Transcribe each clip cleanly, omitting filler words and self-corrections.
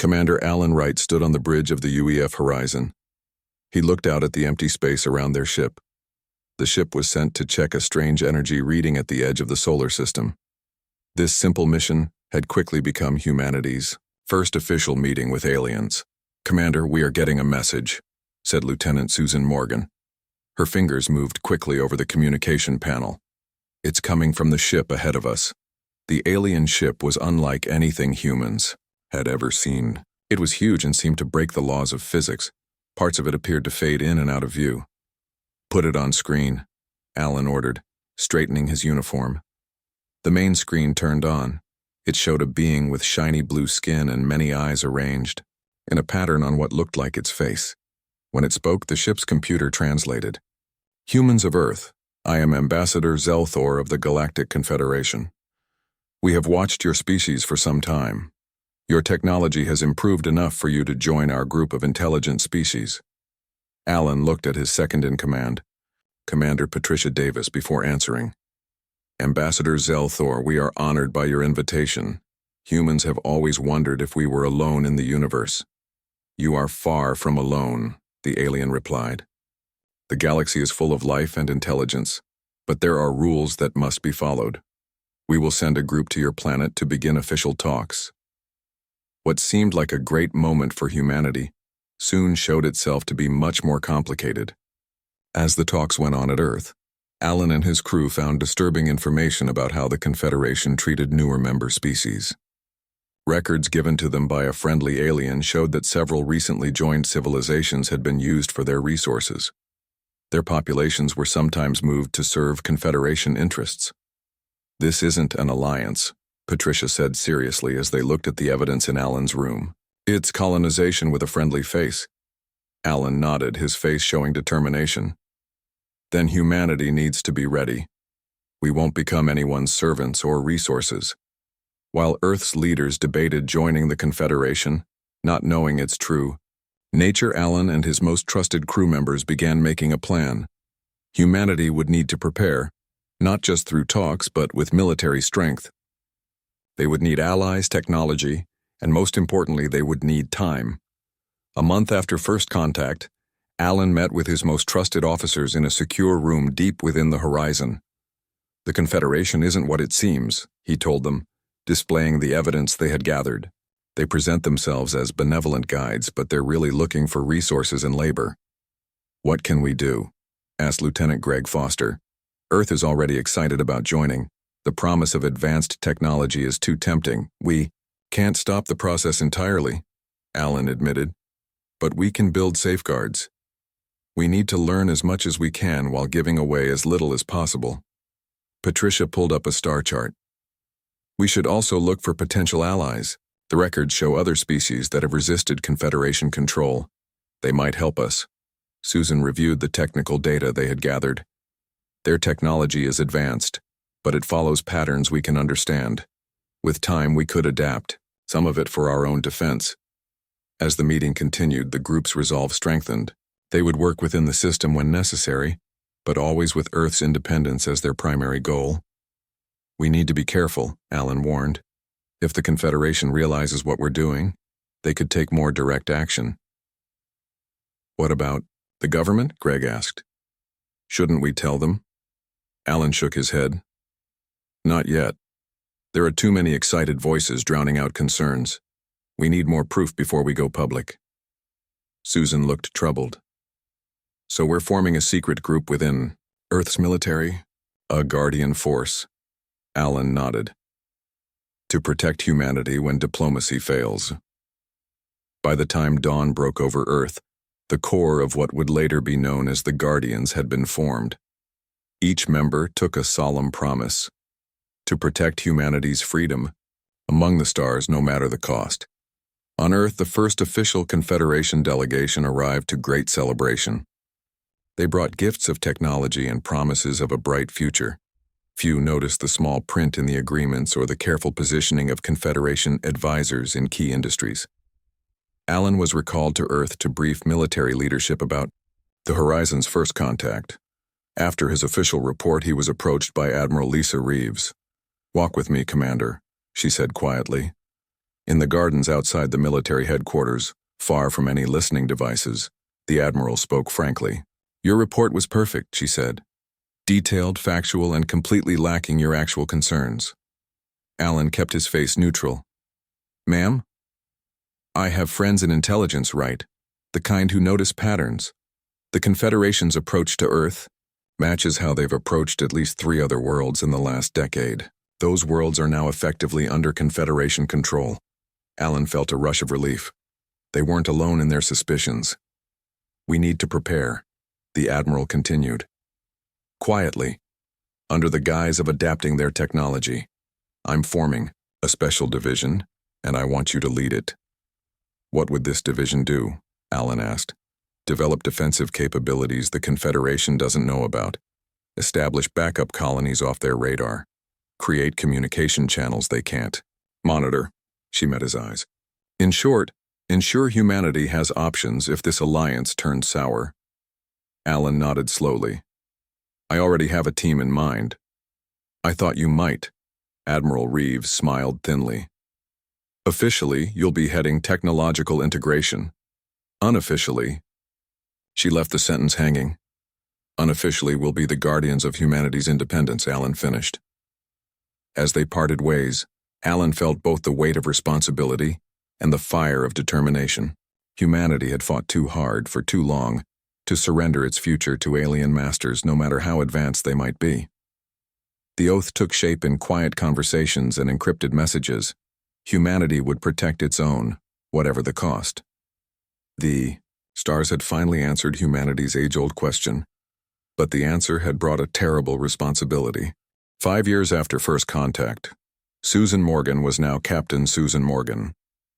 Commander Alan Wright stood on the bridge of the UEF horizon. He looked out at the empty space around their ship. The ship was sent to check a strange energy reading at the edge of the solar system. This simple mission had quickly become humanity's first official meeting with aliens. "Commander, we are getting a message," said Lieutenant Susan Morgan. Her fingers moved quickly over the communication panel. "It's coming from the ship ahead of us." The alien ship was unlike anything humans had ever seen. It was huge and seemed to break the laws of physics. Parts of it appeared to fade in and out of view. "Put it on screen," Alan ordered, straightening his uniform. The main screen turned on. It showed a being with shiny blue skin and many eyes arranged in a pattern on what looked like its face. When it spoke, the ship's computer translated. "Humans of Earth, I am Ambassador Zelthor of the Galactic Confederation. We have watched your species for some time. Your technology has improved enough for you to join our group of intelligent species." Alan looked at his second-in-command, Commander Patricia Davis, before answering. "Ambassador Zelthor, we are honored by your invitation. Humans have always wondered if we were alone in the universe." "You are far from alone," the alien replied. "The galaxy is full of life and intelligence, but there are rules that must be followed. We will send a group to your planet to begin official talks." What seemed like a great moment for humanity soon showed itself to be much more complicated. As the talks went on at Earth, Alan and his crew found disturbing information about how the Confederation treated newer member species. Records given to them by a friendly alien showed that several recently joined civilizations had been used for their resources. Their populations were sometimes moved to serve Confederation interests. "This isn't an alliance," Patricia said seriously as they looked at the evidence in Alan's room. "It's colonization with a friendly face." Alan nodded, his face showing determination. "Then humanity needs to be ready. We won't become anyone's servants or resources." While Earth's leaders debated joining the Confederation, not knowing it's true, Nature Alan and his most trusted crew members began making a plan. Humanity would need to prepare, not just through talks but with military strength. They would need allies, technology, and most importantly, they would need time. A month after first contact, Alan met with his most trusted officers in a secure room deep within the horizon. "The Confederation isn't what it seems," he told them, displaying the evidence they had gathered. "They present themselves as benevolent guides, but they're really looking for resources and labor." "What can we do?" asked Lieutenant Greg Foster. "Earth is already excited about joining. The promise of advanced technology is too tempting. We can't stop the process entirely," Alan admitted, "but we can build safeguards. We need to learn as much as we can while giving away as little as possible." Patricia pulled up a star chart. "We should also look for potential allies. The records show other species that have resisted Confederation control. They might help us." Susan reviewed the technical data they had gathered. "Their technology is advanced, but it follows patterns we can understand. With time, we could adapt, some of it for our own defense." As the meeting continued, the group's resolve strengthened. They would work within the system when necessary, but always with Earth's independence as their primary goal. "We need to be careful," Alan warned. "If the Confederation realizes what we're doing, they could take more direct action." "What about the government?" Greg asked. "Shouldn't we tell them?" Alan shook his head. "Not yet. There are too many excited voices drowning out concerns. We need more proof before we go public." Susan looked troubled. "So we're forming a secret group within Earth's military? A guardian force?" Alan nodded. "To protect humanity when diplomacy fails." By the time dawn broke over Earth, the core of what would later be known as the Guardians had been formed. Each member took a solemn promise to protect humanity's freedom among the stars no matter the cost. On Earth, the first official Confederation delegation arrived to great celebration. They brought gifts of technology and promises of a bright future. Few noticed the small print in the agreements or the careful positioning of Confederation advisors in key industries. Alan was recalled to Earth to brief military leadership about the Horizon's first contact. After his official report, he was approached by Admiral Lisa Reeves. "Walk with me, Commander," she said quietly. In the gardens outside the military headquarters, far from any listening devices, the Admiral spoke frankly. "Your report was perfect," she said. "Detailed, factual, and completely lacking your actual concerns." Alan kept his face neutral. "Ma'am? I have friends in intelligence, right? The kind who notice patterns. The Confederation's approach to Earth matches how they've approached at least 3 other worlds in the last decade. Those worlds are now effectively under Confederation control." Alan felt a rush of relief. They weren't alone in their suspicions. "We need to prepare," the Admiral continued. "Quietly, under the guise of adapting their technology. I'm forming a special division, and I want you to lead it." "What would this division do?" Alan asked. "Develop defensive capabilities the Confederation doesn't know about. Establish backup colonies off their radar. Create communication channels they can't monitor." She met his eyes. "In short, ensure humanity has options if this alliance turns sour." Alan nodded slowly. "I already have a team in mind." "I thought you might." Admiral Reeves smiled thinly. "Officially, you'll be heading technological integration. Unofficially," she left the sentence hanging. "Unofficially, we'll be the guardians of humanity's independence," Alan finished. As they parted ways, Alan felt both the weight of responsibility and the fire of determination. Humanity had fought too hard for too long to surrender its future to alien masters, no matter how advanced they might be. The oath took shape in quiet conversations and encrypted messages. Humanity would protect its own, whatever the cost. The stars had finally answered humanity's age-old question, but the answer had brought a terrible responsibility. 5 years after first contact, Susan Morgan was now Captain Susan Morgan.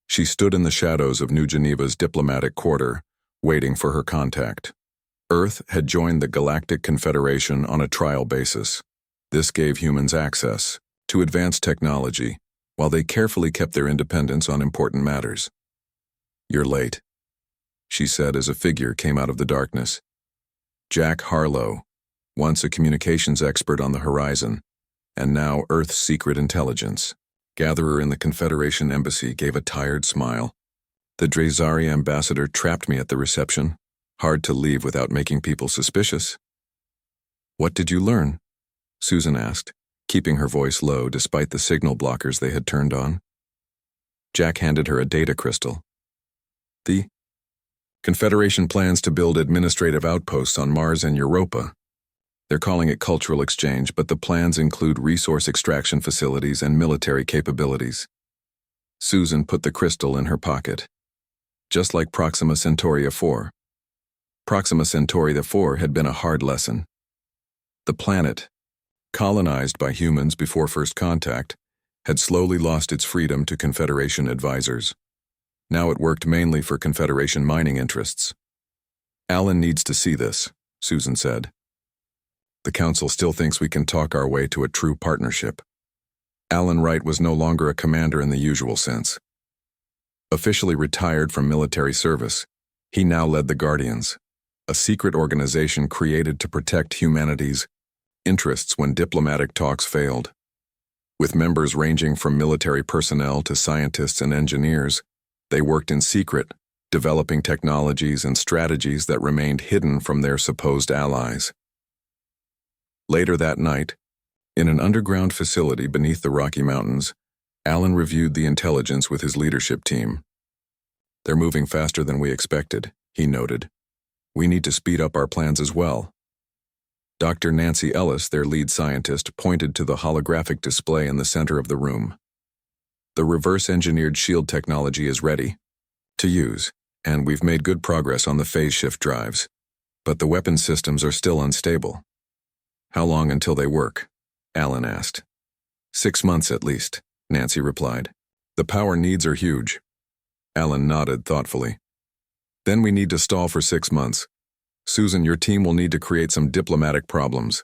She stood in the shadows of New Geneva's diplomatic quarter, waiting for her contact. Earth had joined the Galactic Confederation on a trial basis. This gave humans access to advanced technology, while they carefully kept their independence on important matters. "You're late," she said as a figure came out of the darkness. Jack Harlow, once a communications expert on the horizon, and now Earth's secret intelligence gatherer in the Confederation embassy, gave a tired smile. "The Drazari ambassador trapped me at the reception. Hard to leave without making people suspicious." "What did you learn?" Susan asked, keeping her voice low despite the signal blockers they had turned on. Jack handed her a data crystal. "The Confederation plans to build administrative outposts on Mars and Europa. They're calling it cultural exchange, but the plans include resource extraction facilities and military capabilities." Susan put the crystal in her pocket. "Just like Proxima Centauri 4. Proxima Centauri 4 had been a hard lesson. The planet, colonized by humans before first contact, had slowly lost its freedom to Confederation advisors. Now it worked mainly for Confederation mining interests. "Alan needs to see this," Susan said. "The Council still thinks we can talk our way to a true partnership." Alan Wright was no longer a commander in the usual sense. Officially retired from military service, he now led the Guardians, a secret organization created to protect humanity's interests when diplomatic talks failed. With members ranging from military personnel to scientists and engineers, they worked in secret, developing technologies and strategies that remained hidden from their supposed allies. Later that night, in an underground facility beneath the Rocky Mountains, Alan reviewed the intelligence with his leadership team. "They're moving faster than we expected," he noted. "We need to speed up our plans as well." Dr. Nancy Ellis, their lead scientist, pointed to the holographic display in the center of the room. "The reverse-engineered shield technology is ready to use, and we've made good progress on the phase shift drives. But the weapon systems are still unstable." "How long until they work?" Alan asked. 6 months at least," Nancy replied. "The power needs are huge." Alan nodded thoughtfully. "Then we need to stall for 6 months. Susan, your team will need to create some diplomatic problems.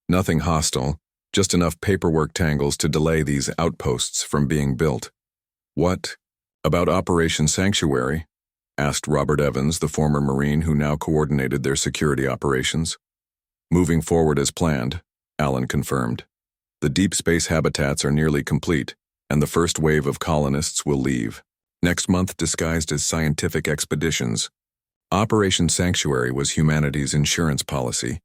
Nothing hostile, just enough paperwork tangles to delay these outposts from being built." "What about Operation Sanctuary?" asked Robert Evans, the former Marine who now coordinated their security operations. "Moving forward as planned," Alan confirmed. "The deep space habitats are nearly complete. and the first wave of colonists will leave. Next month, disguised as scientific expeditions. Operation Sanctuary was humanity's insurance policy.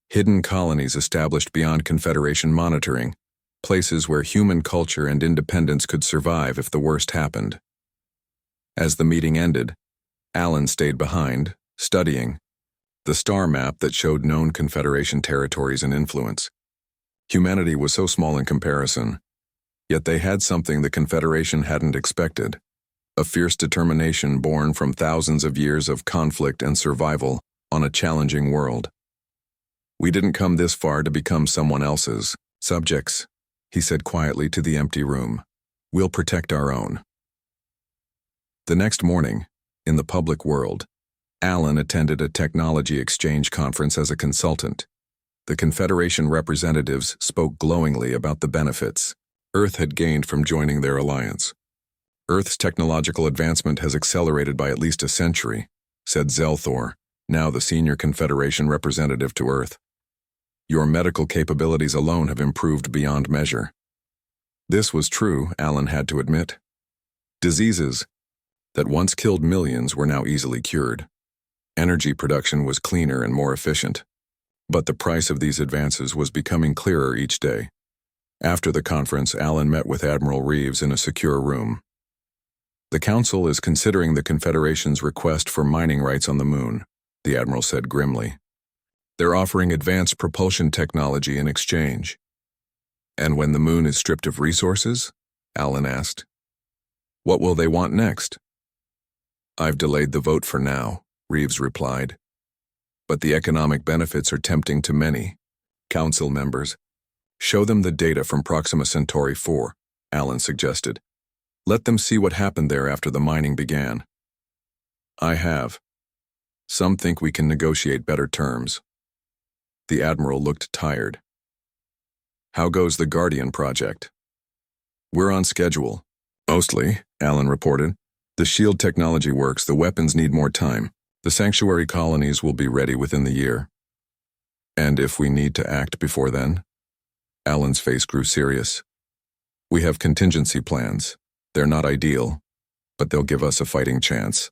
Hidden colonies established beyond Confederation monitoring, places where human culture and independence could survive if the worst happened. As the meeting ended, Alan stayed behind, studying the star map that showed known Confederation territories and influence. Humanity was so small in comparison, yet they had something the Confederation hadn't expected, a fierce determination born from thousands of years of conflict and survival on a challenging world. "We didn't come this far to become someone else's subjects," he said quietly to the empty room. "We'll protect our own." The next morning, in the public world, Alan attended a technology exchange conference as a consultant. The Confederation representatives spoke glowingly about the benefits Earth had gained from joining their alliance. "Earth's technological advancement has accelerated by at least a century," said Zelthor, now the senior Confederation representative to Earth. "Your medical capabilities alone have improved beyond measure." This was true, Alan had to admit. Diseases that once killed millions were now easily cured. Energy production was cleaner and more efficient. But the price of these advances was becoming clearer each day. After the conference, Alan met with Admiral Reeves in a secure room. "The Council is considering the Confederation's request for mining rights on the Moon," the Admiral said grimly. "They're offering advanced propulsion technology in exchange." "And when the Moon is stripped of resources?" Alan asked. "What will they want next?" "I've delayed the vote for now," Reeves replied. "But the economic benefits are tempting to many. Council members. Show them the data from Proxima Centauri 4, Alan suggested. Let them see what happened there after the mining began." "I have. Some think we can negotiate better terms." The Admiral looked tired. "How goes the Guardian project?" "We're on schedule. Mostly," Alan reported. "The shield technology works, the weapons need more time. The sanctuary colonies will be ready within the year." "And if we need to act before then?" Alan's face grew serious. "We have contingency plans. They're not ideal, but they'll give us a fighting chance."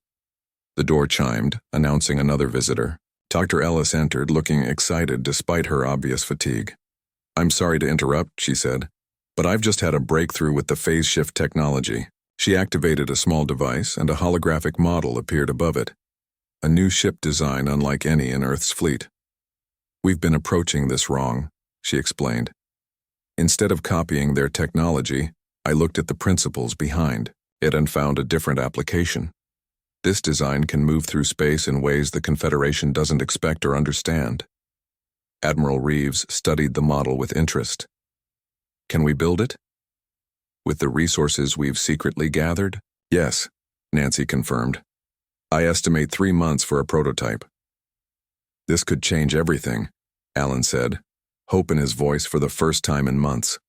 The door chimed, announcing another visitor. Dr. Ellis entered, looking excited despite her obvious fatigue. "I'm sorry to interrupt," she said, "but I've just had a breakthrough with the phase shift technology." She activated a small device, and a holographic model appeared above it. A new ship design unlike any in Earth's fleet. "We've been approaching this wrong," she explained. "Instead of copying their technology, I looked at the principles behind it and found a different application. This design can move through space in ways the Confederation doesn't expect or understand." Admiral Reeves studied the model with interest. "Can we build it?" "With the resources we've secretly gathered?" "Yes," Nancy confirmed. "I estimate 3 months for a prototype." "This could change everything," Alan said, hope in his voice for the first time in months.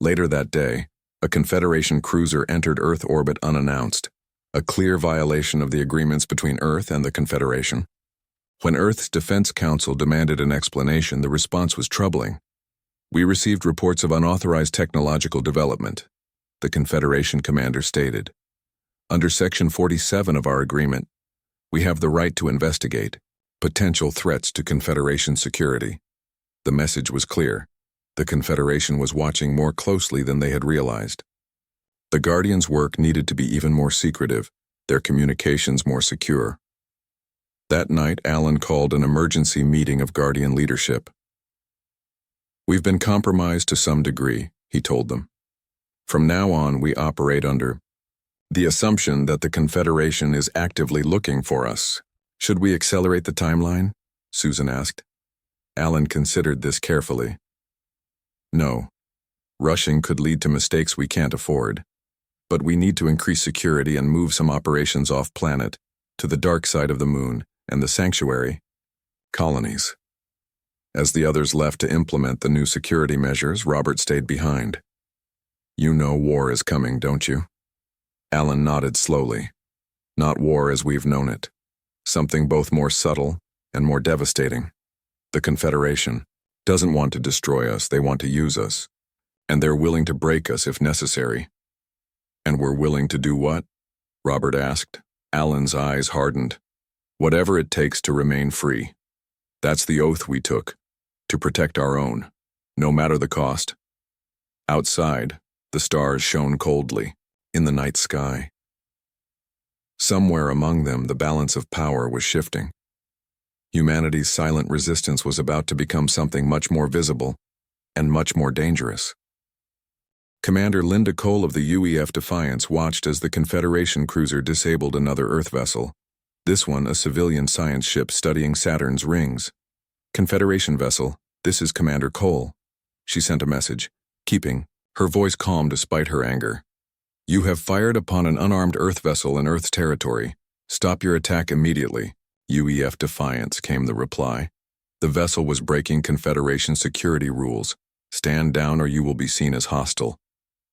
Later that day, a Confederation cruiser entered Earth orbit unannounced, a clear violation of the agreements between Earth and the Confederation. When Earth's Defense Council demanded an explanation, the response was troubling. "We received reports of unauthorized technological development," the Confederation commander stated. "Under Section 47 of our agreement, we have the right to investigate potential threats to Confederation security." The message was clear. The Confederation was watching more closely than they had realized. The Guardians' work needed to be even more secretive, their communications more secure. That night, Alan called an emergency meeting of Guardian leadership. "We've been compromised to some degree," he told them. "From now on, we operate under the assumption that the Confederation is actively looking for us." "Should we accelerate the timeline?" Susan asked. Alan considered this carefully. "No. Rushing could lead to mistakes we can't afford. But we need to increase security and move some operations off-planet, to the dark side of the Moon and the sanctuary colonies." As the others left to implement the new security measures, Robert stayed behind. "You know war is coming, don't you?" Alan nodded slowly. "Not war as we've known it. Something both more subtle and more devastating. The Confederation doesn't want to destroy us, they want to use us. And they're willing to break us if necessary. And we're willing to do what? Robert asked. Alan's eyes hardened. Whatever it takes to remain free. That's the oath we took, to protect our own, no matter the cost. Outside, the stars shone coldly, in the night sky. Somewhere among them, the balance of power was shifting. Humanity's silent resistance was about to become something much more visible and much more dangerous. Commander Linda Cole of the UEF Defiance watched as the Confederation cruiser disabled another Earth vessel, this one a civilian science ship studying Saturn's rings. Confederation vessel, this is Commander Cole. She sent a message, keeping her voice calm despite her anger. You have fired upon an unarmed Earth vessel in Earth's territory. Stop your attack immediately. UEF Defiance, came the reply. The vessel was breaking Confederation security rules. Stand down or you will be seen as hostile.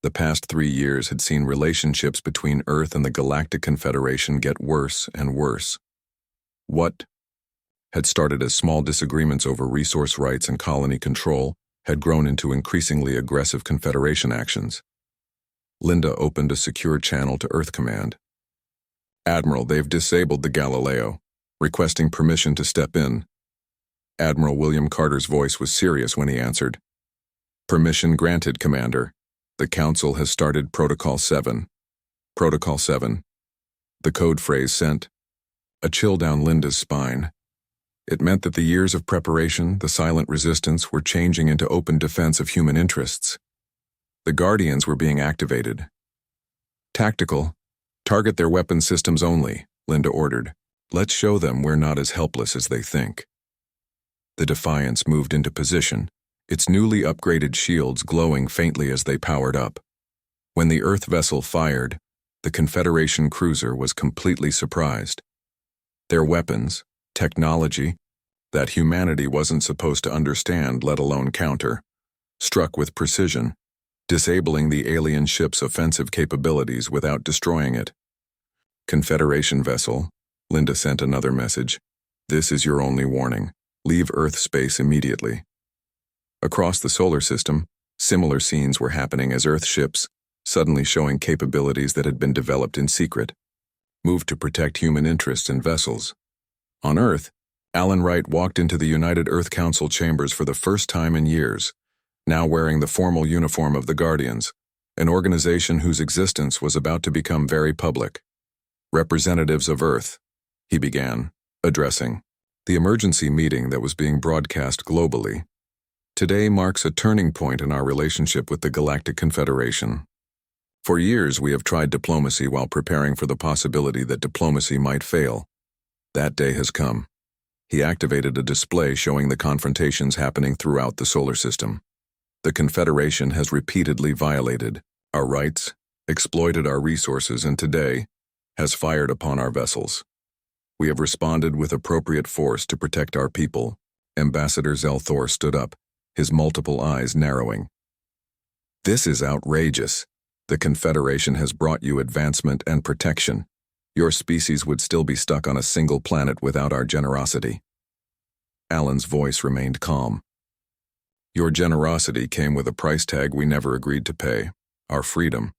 The past 3 years had seen relationships between Earth and the Galactic Confederation get worse and worse. What had started as small disagreements over resource rights and colony control had grown into increasingly aggressive Confederation actions. Linda opened a secure channel to Earth Command. Admiral, they've disabled the Galileo, requesting permission to step in. Admiral William Carter's voice was serious when he answered. Permission granted, Commander. The Council has started Protocol 7. Protocol 7. The code phrase sent a chill down Linda's spine. It meant that the years of preparation, the silent resistance, were changing into open defense of human interests. The Guardians were being activated. Tactical. Target their weapon systems only, Linda ordered. Let's show them we're not as helpless as they think. The Defiance moved into position, its newly upgraded shields glowing faintly as they powered up. When the Earth vessel fired, the Confederation cruiser was completely surprised. Their weapons, technology, that humanity wasn't supposed to understand, let alone counter, struck with precision, disabling the alien ship's offensive capabilities without destroying it. Confederation vessel, Linda sent another message. This is your only warning. Leave Earth space immediately. Across the solar system, similar scenes were happening as Earth ships, suddenly showing capabilities that had been developed in secret, moved to protect human interests and vessels. On Earth, Alan Wright walked into the United Earth Council chambers for the first time in years, now wearing the formal uniform of the Guardians, an organization whose existence was about to become very public. Representatives of Earth, he began, addressing the emergency meeting that was being broadcast globally. Today marks a turning point in our relationship with the Galactic Confederation. For years, we have tried diplomacy while preparing for the possibility that diplomacy might fail. That day has come. He activated a display showing the confrontations happening throughout the solar system. The Confederation has repeatedly violated our rights, exploited our resources, and today has fired upon our vessels. We have responded with appropriate force to protect our people. Ambassador Zelthor stood up, his multiple eyes narrowing. This is outrageous. The Confederation has brought you advancement and protection. Your species would still be stuck on a single planet without our generosity. Alan's voice remained calm. Your generosity came with a price tag we never agreed to pay, our freedom.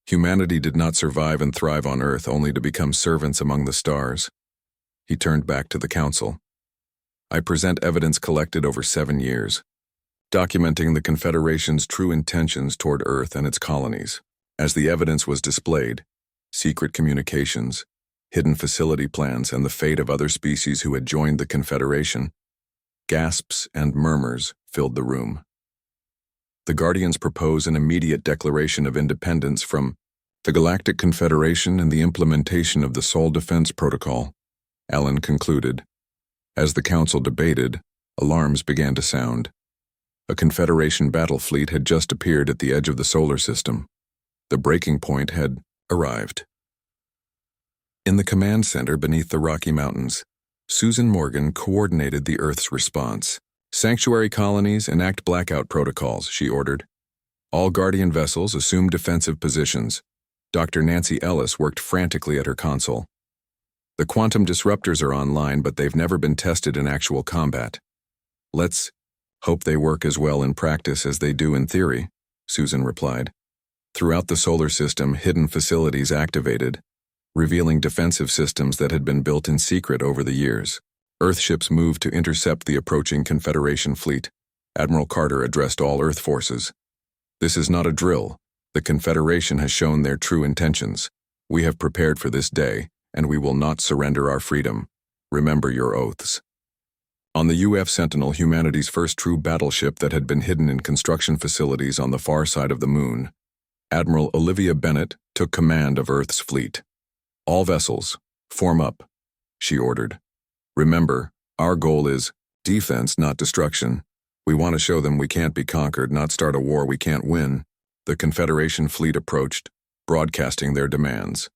Humanity did not survive and thrive on Earth only to become servants among the stars. He turned back to the Council. I present evidence collected over 7 years, documenting the Confederation's true intentions toward Earth and its colonies. As the evidence was displayed, secret communications, hidden facility plans, and the fate of other species who had joined the Confederation, gasps and murmurs filled the room. The Guardians propose an immediate declaration of independence from the Galactic Confederation and the implementation of the Sol Defense Protocol, Alan concluded. As the Council debated, alarms began to sound. A Confederation battle fleet had just appeared at the edge of the solar system. The breaking point had arrived. In the command center beneath the Rocky Mountains, Susan Morgan coordinated the Earth's response. Sanctuary colonies enact blackout protocols, she ordered. All Guardian vessels assume defensive positions. Dr. Nancy Ellis worked frantically at her console. The quantum disruptors are online, but they've never been tested in actual combat. Let's hope they work as well in practice as they do in theory, Susan replied. Throughout the solar system, hidden facilities activated, revealing defensive systems that had been built in secret over the years. Earthships moved to intercept the approaching Confederation fleet. Admiral Carter addressed all Earth forces. This is not a drill. The Confederation has shown their true intentions. We have prepared for this day, and we will not surrender our freedom. Remember your oaths. On the UF Sentinel, humanity's first true battleship that had been hidden in construction facilities on the far side of the moon, Admiral Olivia Bennett took command of Earth's fleet. All vessels, form up, she ordered. Remember, our goal is defense, not destruction. We want to show them we can't be conquered, not start a war we can't win. The Confederation fleet approached, broadcasting their demands.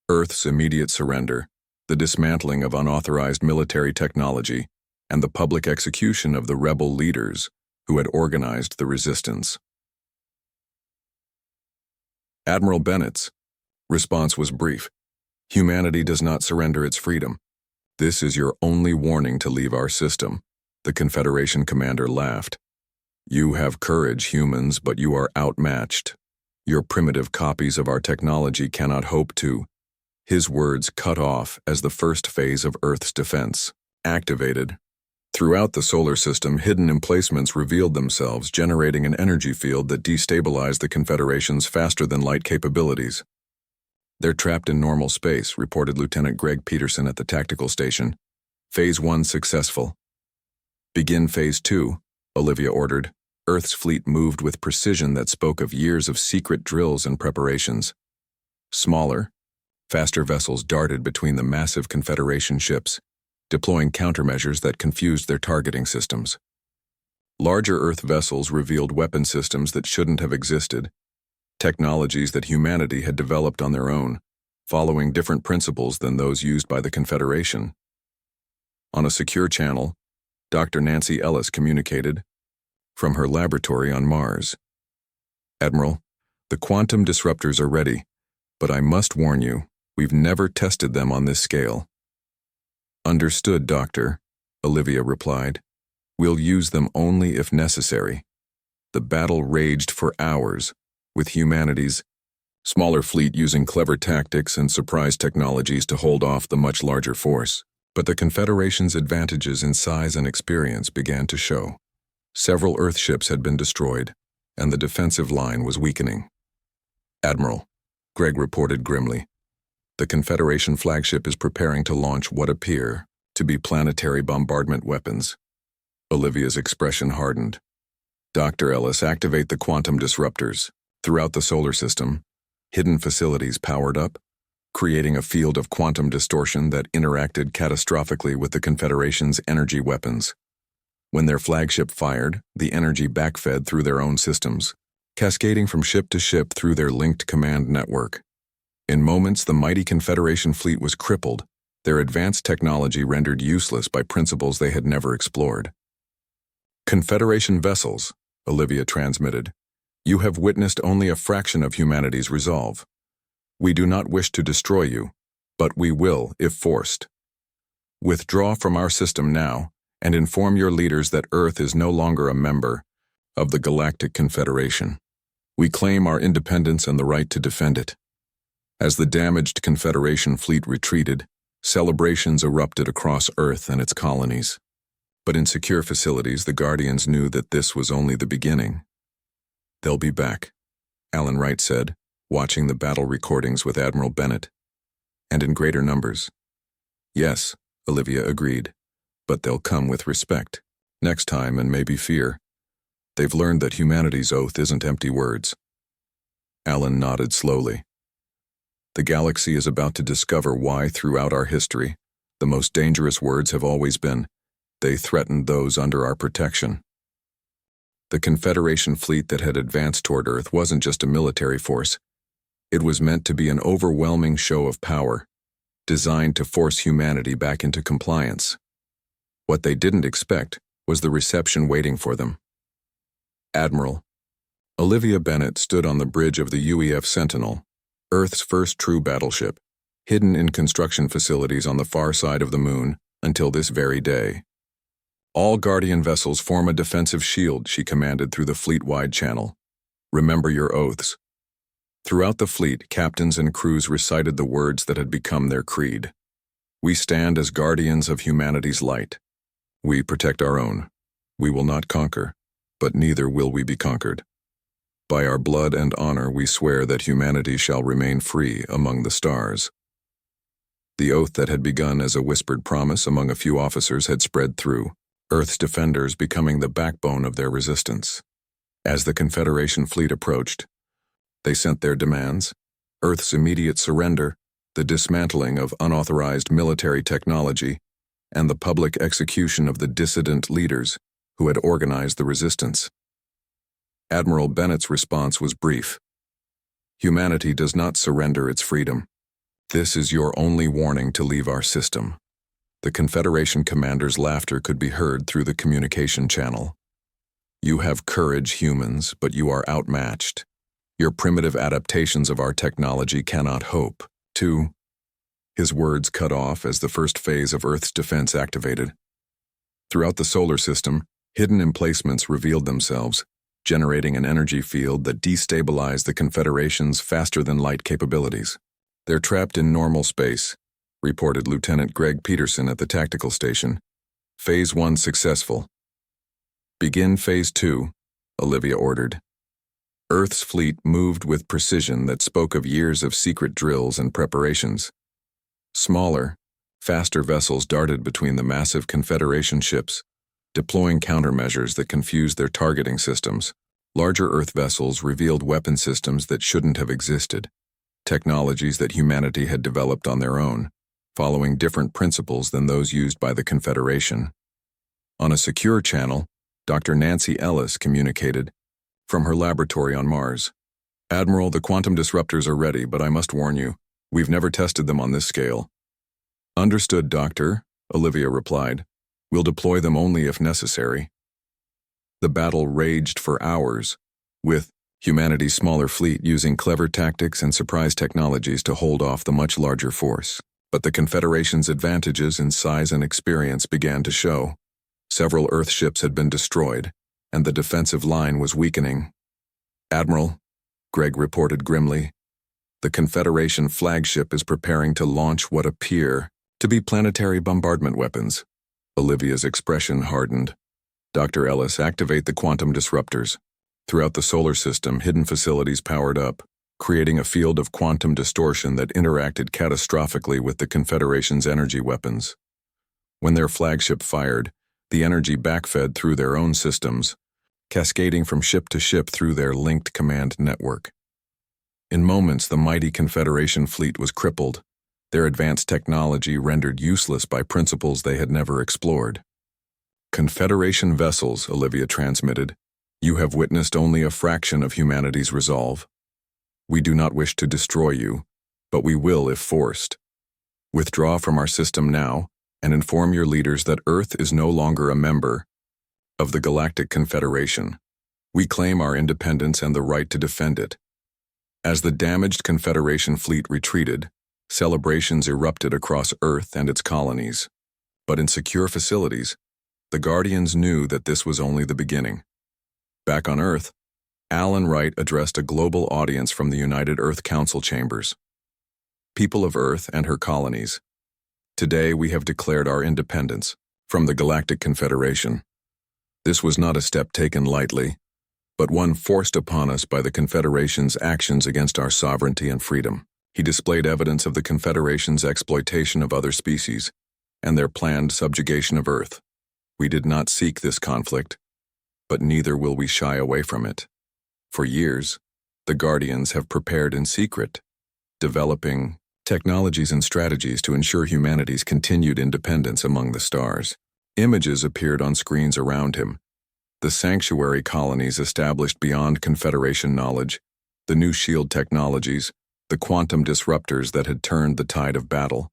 Earth's immediate surrender, the dismantling of unauthorized military technology, and the public execution of the rebel leaders who had organized the resistance. Admiral Bennett's response was brief. Humanity does not surrender its freedom. This is your only warning to leave our system. The Confederation commander laughed. You have courage, humans, but you are outmatched. Your primitive copies of our technology cannot hope to. His words cut off as the first phase of Earth's defense activated. Throughout the solar system, hidden emplacements revealed themselves, generating an energy field that destabilized the Confederation's faster-than-light capabilities. They're trapped in normal space, reported Lieutenant Greg Peterson at the tactical station. Phase 1 successful. Begin Phase 2, Olivia ordered. Earth's fleet moved with precision that spoke of years of secret drills and preparations. Smaller, faster vessels darted between the massive Confederation ships, deploying countermeasures that confused their targeting systems. Larger Earth vessels revealed weapon systems that shouldn't have existed, technologies that humanity had developed on their own, following different principles than those used by the Confederation. On a secure channel, Dr. Nancy Ellis communicated from her laboratory on Mars. Admiral, the quantum disruptors are ready, but I must warn you, we've never tested them on this scale. Understood, Doctor, Olivia replied. We'll use them only if necessary. The battle raged for hours, with humanity's smaller fleet using clever tactics and surprise technologies to hold off the much larger force. But the Confederation's advantages in size and experience began to show. Several Earthships had been destroyed, and the defensive line was weakening. Admiral, Greg reported grimly, the Confederation flagship is preparing to launch what appear to be planetary bombardment weapons. Olivia's expression hardened. Dr. Ellis, activate the quantum disruptors. Throughout the solar system, hidden facilities powered up, creating a field of quantum distortion that interacted catastrophically with the Confederation's energy weapons. When their flagship fired, the energy backfed through their own systems, cascading from ship to ship through their linked command network. In moments, the mighty Confederation fleet was crippled, their advanced technology rendered useless by principles they had never explored. Confederation vessels, Olivia transmitted, you have witnessed only a fraction of humanity's resolve. We do not wish to destroy you, but we will if forced. Withdraw from our system now and inform your leaders that Earth is no longer a member of the Galactic Confederation. We claim our independence and the right to defend it. As the damaged Confederation fleet retreated, celebrations erupted across Earth and its colonies. But in secure facilities, the Guardians knew that this was only the beginning. They'll be back, Alan Wright said, watching the battle recordings with Admiral Bennett. And in greater numbers. Yes, Olivia agreed, but they'll come with respect. Next time, and maybe fear. They've learned that humanity's oath isn't empty words. Alan nodded slowly. The galaxy is about to discover why, throughout our history, the most dangerous words have always been, they threatened those under our protection. The Confederation fleet that had advanced toward Earth wasn't just a military force. It was meant to be an overwhelming show of power, designed to force humanity back into compliance. What they didn't expect was the reception waiting for them. Admiral, Olivia Bennett stood on the bridge of the UEF Sentinel, Earth's first true battleship, hidden in construction facilities on the far side of the moon until this very day. All Guardian vessels form a defensive shield, she commanded through the fleet-wide channel. Remember your oaths. Throughout the fleet, captains and crews recited the words that had become their creed. We stand as guardians of humanity's light. We protect our own. We will not conquer, but neither will we be conquered. By our blood and honor we swear that humanity shall remain free among the stars. The oath that had begun as a whispered promise among a few officers had spread through, Earth's defenders becoming the backbone of their resistance. As the Confederation fleet approached, they sent their demands: Earth's immediate surrender, the dismantling of unauthorized military technology, and the public execution of the dissident leaders who had organized the resistance. Admiral Bennett's response was brief. Humanity does not surrender its freedom. This is your only warning to leave our system. The Confederation commander's laughter could be heard through the communication channel. You have courage, humans, but you are outmatched. Your primitive adaptations of our technology cannot hope to... His words cut off as the first phase of Earth's defense activated. Throughout the solar system, hidden emplacements revealed themselves, generating an energy field that destabilized the Confederation's faster-than-light capabilities. They're trapped in normal space, reported Lieutenant Greg Peterson at the tactical station. Phase 1 successful. Begin Phase 2, Olivia ordered. Earth's fleet moved with precision that spoke of years of secret drills and preparations. Smaller, faster vessels darted between the massive Confederation ships, deploying countermeasures that confused their targeting systems. Larger Earth vessels revealed weapon systems that shouldn't have existed, technologies that humanity had developed on their own, following different principles than those used by the Confederation. On a secure channel, Dr. Nancy Ellis communicated from her laboratory on Mars. Admiral, the quantum disruptors are ready, but I must warn you, we've never tested them on this scale. Understood, Doctor, Olivia replied. We'll deploy them only if necessary. The battle raged for hours, with humanity's smaller fleet using clever tactics and surprise technologies to hold off the much larger force. But the Confederation's advantages in size and experience began to show. Several Earth ships had been destroyed, and the defensive line was weakening. Admiral, Greg reported grimly, the Confederation flagship is preparing to launch what appear to be planetary bombardment weapons. Olivia's expression hardened. Dr. Ellis, activate the quantum disruptors. Throughout the solar system, hidden facilities powered up, creating a field of quantum distortion that interacted catastrophically with the Confederation's energy weapons. When their flagship fired, the energy backfed through their own systems, cascading from ship to ship through their linked command network. In moments, the mighty Confederation fleet was crippled, their advanced technology rendered useless by principles they had never explored. Confederation vessels, Olivia transmitted, you have witnessed only a fraction of humanity's resolve. We do not wish to destroy you, but we will if forced. Withdraw from our system now, and inform your leaders that Earth is no longer a member of the Galactic Confederation. We claim our independence and the right to defend it. As the damaged Confederation fleet retreated, celebrations erupted across Earth and its colonies. But in secure facilities, the Guardians knew that this was only the beginning. Back on Earth, Alan Wright addressed a global audience from the United Earth Council chambers. People of Earth and her colonies, today we have declared our independence from the Galactic Confederation. This was not a step taken lightly, but one forced upon us by the Confederation's actions against our sovereignty and freedom. He displayed evidence of the Confederation's exploitation of other species and their planned subjugation of Earth. We did not seek this conflict, but neither will we shy away from it. For years, the Guardians have prepared in secret, developing technologies and strategies to ensure humanity's continued independence among the stars. Images appeared on screens around him. The sanctuary colonies established beyond Confederation knowledge, the new shield technologies, the quantum disruptors that had turned the tide of battle.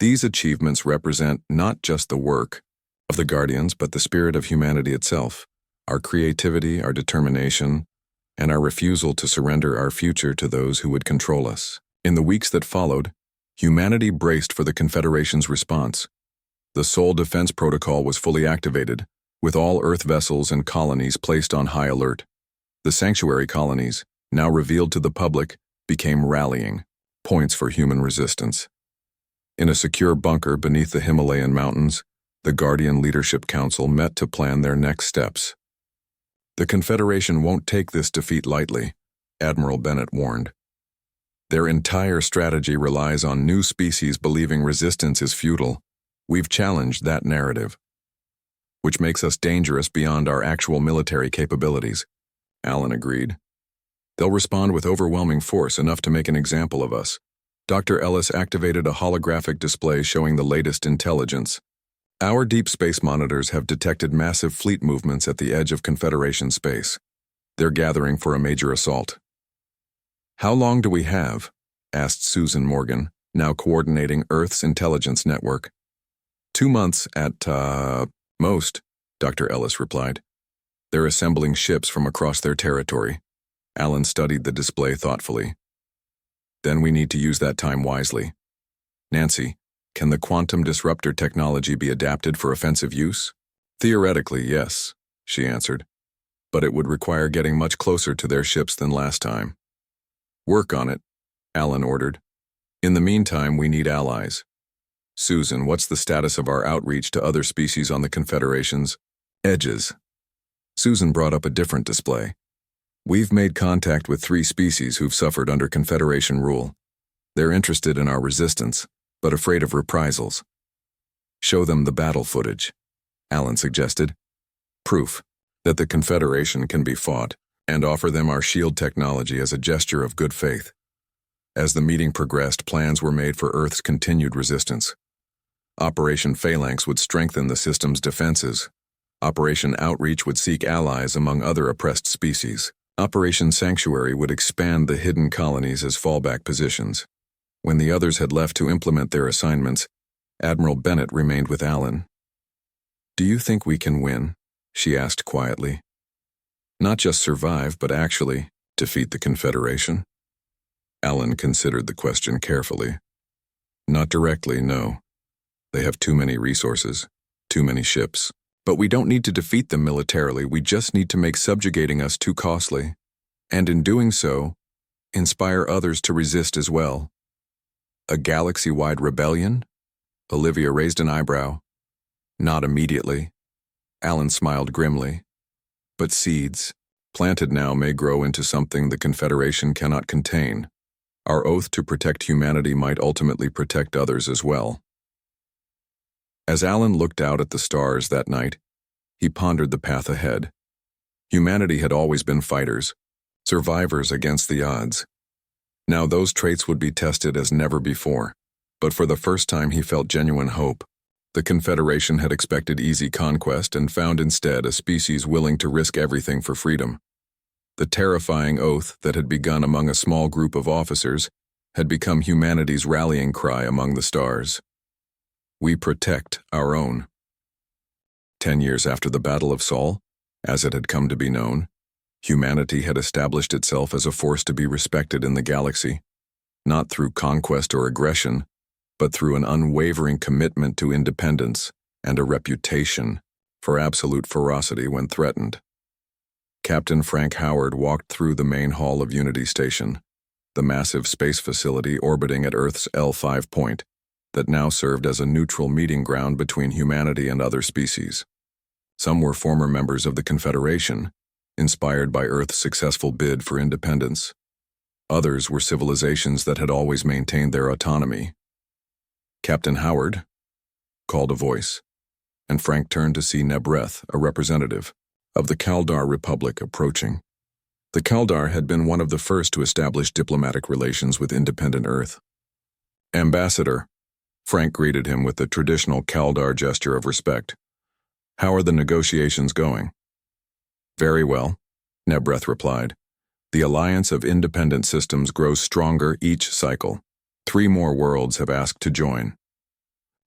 These achievements represent not just the work of the Guardians, but the spirit of humanity itself, our creativity, our determination, and our refusal to surrender our future to those who would control us. In the weeks that followed, humanity braced for the Confederation's response. The Soul Defense Protocol was fully activated, with all Earth vessels and colonies placed on high alert. The sanctuary colonies, now revealed to the public, became rallying points for human resistance. In a secure bunker beneath the Himalayan mountains, the Guardian Leadership Council met to plan their next steps. The Confederation won't take this defeat lightly, Admiral Bennett warned. Their entire strategy relies on new species believing resistance is futile. We've challenged that narrative, which makes us dangerous beyond our actual military capabilities, Allen agreed. They'll respond with overwhelming force, enough to make an example of us. Dr. Ellis activated a holographic display showing the latest intelligence. Our deep space monitors have detected massive fleet movements at the edge of Confederation space. They're gathering for a major assault. How long do we have? Asked Susan Morgan, now coordinating Earth's intelligence network. 2 months at, most, Dr. Ellis replied. They're assembling ships from across their territory. Allen studied the display thoughtfully. Then we need to use that time wisely. Nancy, can the quantum disruptor technology be adapted for offensive use? Theoretically, yes, she answered. But it would require getting much closer to their ships than last time. Work on it, Allen ordered. In the meantime, we need allies. Susan, what's the status of our outreach to other species on the Confederation's edges? Susan brought up a different display. We've made contact with 3 species who've suffered under Confederation rule. They're interested in our resistance, but afraid of reprisals. Show them the battle footage, Allen suggested. Proof that the Confederation can be fought, and offer them our shield technology as a gesture of good faith. As the meeting progressed, plans were made for Earth's continued resistance. Operation Phalanx would strengthen the system's defenses. Operation Outreach would seek allies among other oppressed species. Operation Sanctuary would expand the hidden colonies as fallback positions. When the others had left to implement their assignments, Admiral Bennett remained with Allen. Do you think we can win? She asked quietly. Not just survive, but actually defeat the Confederation? Allen considered the question carefully. Not directly, no. They have too many resources, too many ships. But we don't need to defeat them militarily, we just need to make subjugating us too costly. And in doing so, inspire others to resist as well. A galaxy-wide rebellion? Olivia raised an eyebrow. Not immediately. Allen smiled grimly. But seeds, planted now, may grow into something the Confederation cannot contain. Our oath to protect humanity might ultimately protect others as well. As Allen looked out at the stars that night, he pondered the path ahead. Humanity had always been fighters, survivors against the odds. Now those traits would be tested as never before, but for the first time he felt genuine hope. The Confederation had expected easy conquest and found instead a species willing to risk everything for freedom. The terrifying oath that had begun among a small group of officers had become humanity's rallying cry among the stars. We protect our own. 10 years after the Battle of Sol, as it had come to be known, humanity had established itself as a force to be respected in the galaxy, not through conquest or aggression, but through an unwavering commitment to independence and a reputation for absolute ferocity when threatened. Captain Frank Howard walked through the main hall of Unity Station, the massive space facility orbiting at Earth's L5 point, that now served as a neutral meeting ground between humanity and other species. Some were former members of the Confederation, inspired by Earth's successful bid for independence. Others were civilizations that had always maintained their autonomy. Captain Howard, called a voice, and Frank turned to see Nebreth, a representative of the Kaldar Republic, approaching. The Kaldar had been one of the first to establish diplomatic relations with independent Earth. Ambassador, Frank greeted him with the traditional Kaldar gesture of respect. How are the negotiations going? Very well, Nebreth replied. The alliance of independent systems grows stronger each cycle. 3 more worlds have asked to join.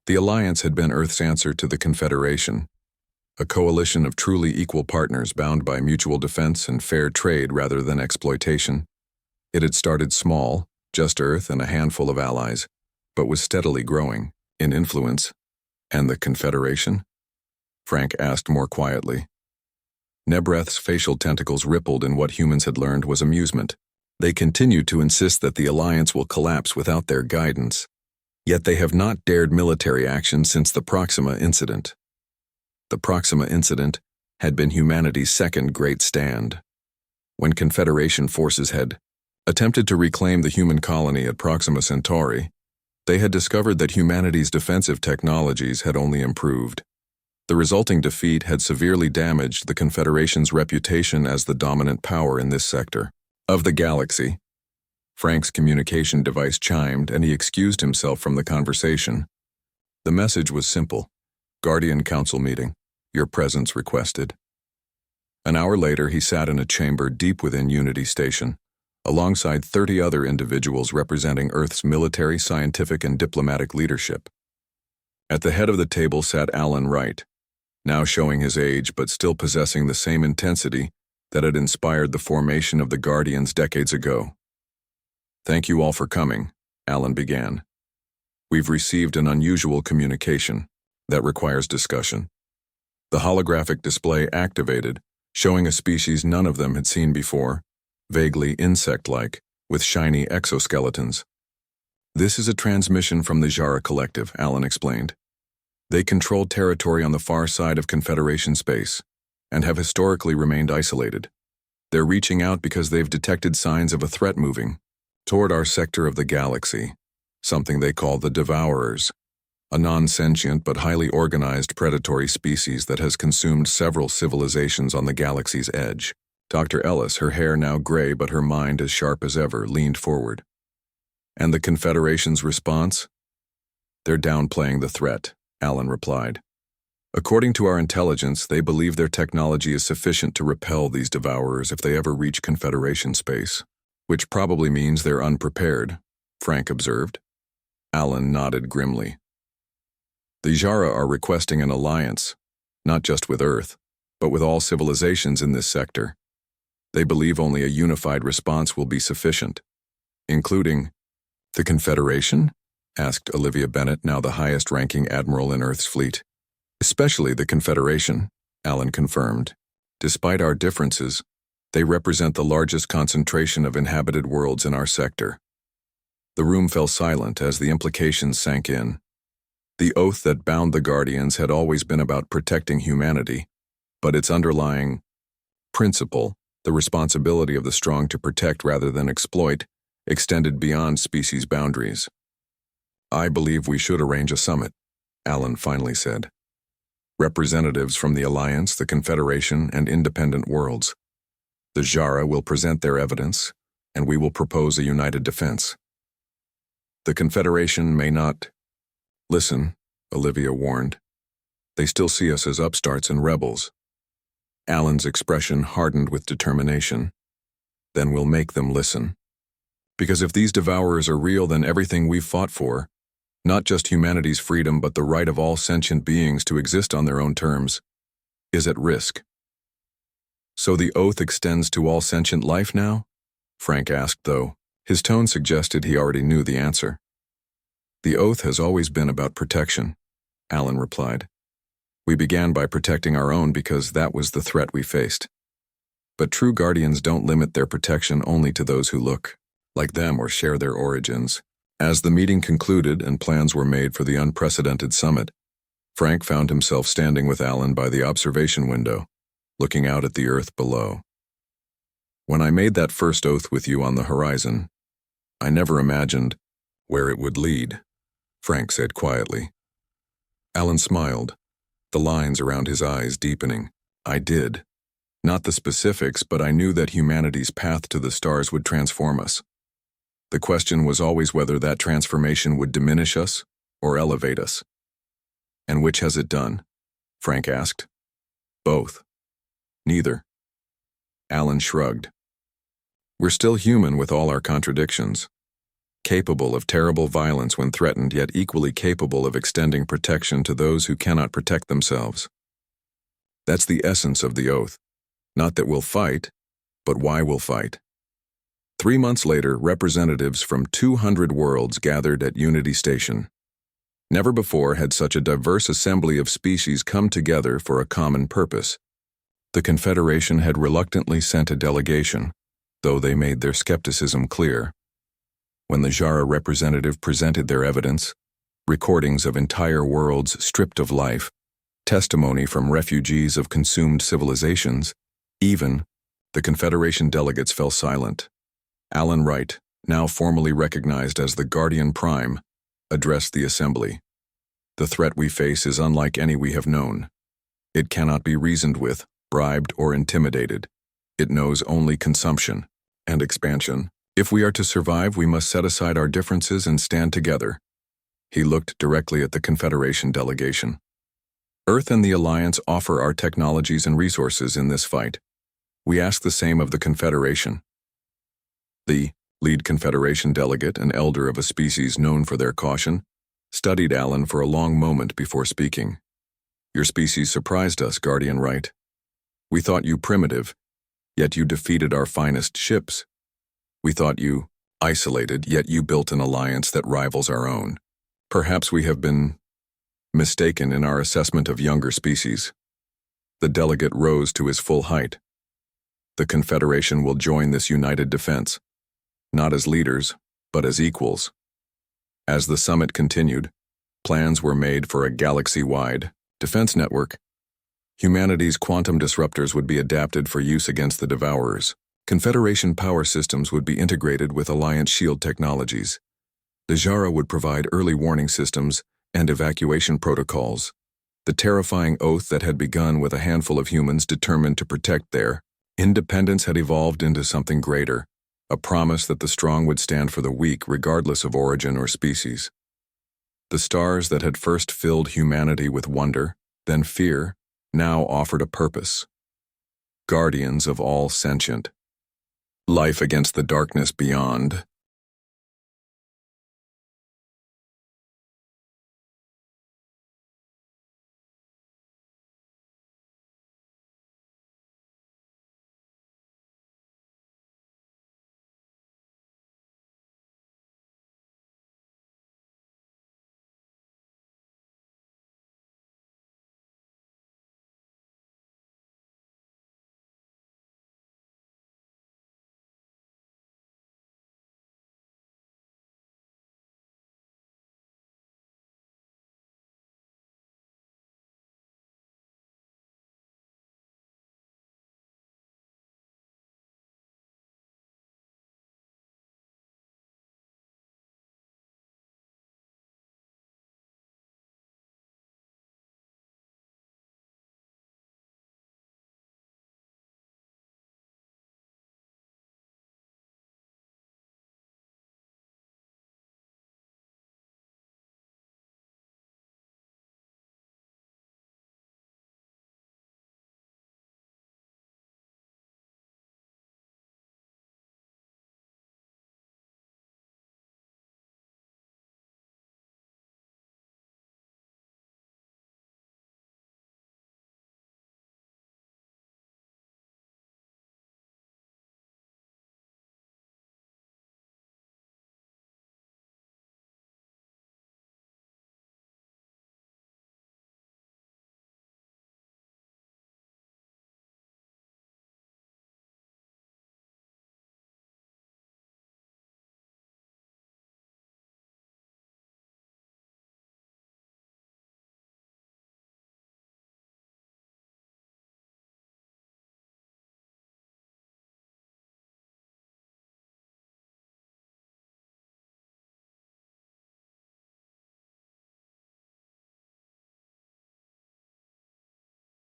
The alliance had been Earth's answer to the Confederation, a coalition of truly equal partners bound by mutual defense and fair trade rather than exploitation. It had started small, just Earth and a handful of allies, but was steadily growing in influence. And the Confederation? Frank asked more quietly. Nebreth's facial tentacles rippled in what humans had learned was amusement. They continue to insist that the Alliance will collapse without their guidance. Yet they have not dared military action since the Proxima incident. The Proxima incident had been humanity's second great stand. When Confederation forces had attempted to reclaim the human colony at Proxima Centauri, they had discovered that humanity's defensive technologies had only improved. The resulting defeat had severely damaged the Confederation's reputation as the dominant power in this sector of the galaxy. Frank's communication device chimed and he excused himself from the conversation. The message was simple. Guardian Council meeting. Your presence requested. An hour later, he sat in a chamber deep within Unity Station, alongside 30 other individuals representing Earth's military, scientific, and diplomatic leadership. At the head of the table sat Alan Wright, now showing his age but still possessing the same intensity that had inspired the formation of the Guardians decades ago. Thank you all for coming, Alan began. We've received an unusual communication that requires discussion. The holographic display activated, showing a species none of them had seen before, vaguely insect-like, with shiny exoskeletons. This is a transmission from the Jara Collective, Alan explained. They control territory on the far side of Confederation space, and have historically remained isolated. They're reaching out because they've detected signs of a threat moving toward our sector of the galaxy, something they call the Devourers, a non-sentient but highly organized predatory species that has consumed several civilizations on the galaxy's edge. Dr. Ellis, her hair now gray but her mind as sharp as ever, leaned forward. And the Confederation's response? They're downplaying the threat, Alan replied. According to our intelligence, they believe their technology is sufficient to repel these Devourers if they ever reach Confederation space, which probably means they're unprepared, Frank observed. Alan nodded grimly. The Jara are requesting an alliance, not just with Earth, but with all civilizations in this sector. They believe only a unified response will be sufficient, including the Confederation? Asked Olivia Bennett, now the highest-ranking admiral in Earth's fleet. Especially the Confederation, Alan confirmed. Despite our differences, they represent the largest concentration of inhabited worlds in our sector. The room fell silent as the implications sank in. The oath that bound the Guardians had always been about protecting humanity, but its underlying principle, the responsibility of the strong to protect rather than exploit, extended beyond species boundaries. I believe we should arrange a summit, Alan finally said. Representatives from the Alliance, the Confederation, and independent worlds. The Jara will present their evidence, and we will propose a united defense. The Confederation may not listen, Olivia warned. They still see us as upstarts and rebels. Alan's expression hardened with determination. Then we'll make them listen. Because if these Devourers are real, then everything we've fought for, not just humanity's freedom but the right of all sentient beings to exist on their own terms, is at risk. So the oath extends to all sentient life now? Frank asked, though. His tone suggested he already knew the answer. The oath has always been about protection, Alan replied. We began by protecting our own because that was the threat we faced. But true Guardians don't limit their protection only to those who look like them or share their origins. As the meeting concluded and plans were made for the unprecedented summit, Frank found himself standing with Alan by the observation window, looking out at the Earth below. When I made that first oath with you on the horizon, I never imagined where it would lead, Frank said quietly. Alan smiled, the lines around his eyes deepening. I did. Not the specifics, but I knew that humanity's path to the stars would transform us. The question was always whether that transformation would diminish us or elevate us. And which has it done? Frank asked. Both. Neither. Alan shrugged. We're still human with all our contradictions, capable of terrible violence when threatened, yet equally capable of extending protection to those who cannot protect themselves. That's the essence of the oath. Not that we'll fight, but why we'll fight. 3 months later, representatives from 200 worlds gathered at Unity Station. Never before had such a diverse assembly of species come together for a common purpose, The Confederation had reluctantly sent a delegation, though they made their skepticism clear. When the Jara representative presented their evidence, recordings of entire worlds stripped of life, testimony from refugees of consumed civilizations, even, the Confederation delegates fell silent. Alan Wright, now formally recognized as the Guardian Prime, addressed the assembly. The threat we face is unlike any we have known. It cannot be reasoned with, bribed, or intimidated. It knows only consumption and expansion. If we are to survive, we must set aside our differences and stand together. He looked directly at the Confederation delegation. Earth and the Alliance offer our technologies and resources in this fight. We ask the same of the Confederation. The lead Confederation delegate, an elder of a species known for their caution, studied Alan for a long moment before speaking. Your species surprised us, Guardian Wright. We thought you primitive, yet you defeated our finest ships. We thought you isolated, yet you built an alliance that rivals our own. Perhaps we have been mistaken in our assessment of younger species. The delegate rose to his full height. The Confederation will join this united defense, not as leaders, but as equals. As the summit continued, plans were made for a galaxy-wide defense network. Humanity's quantum disruptors would be adapted for use against the Devourers. Confederation power systems would be integrated with Alliance shield technologies. The Jara would provide early warning systems and evacuation protocols. The terrifying oath that had begun with a handful of humans determined to protect their independence had evolved into something greater, a promise that the strong would stand for the weak regardless of origin or species. The stars that had first filled humanity with wonder, then fear, now offered a purpose. Guardians of all sentient life against the darkness beyond.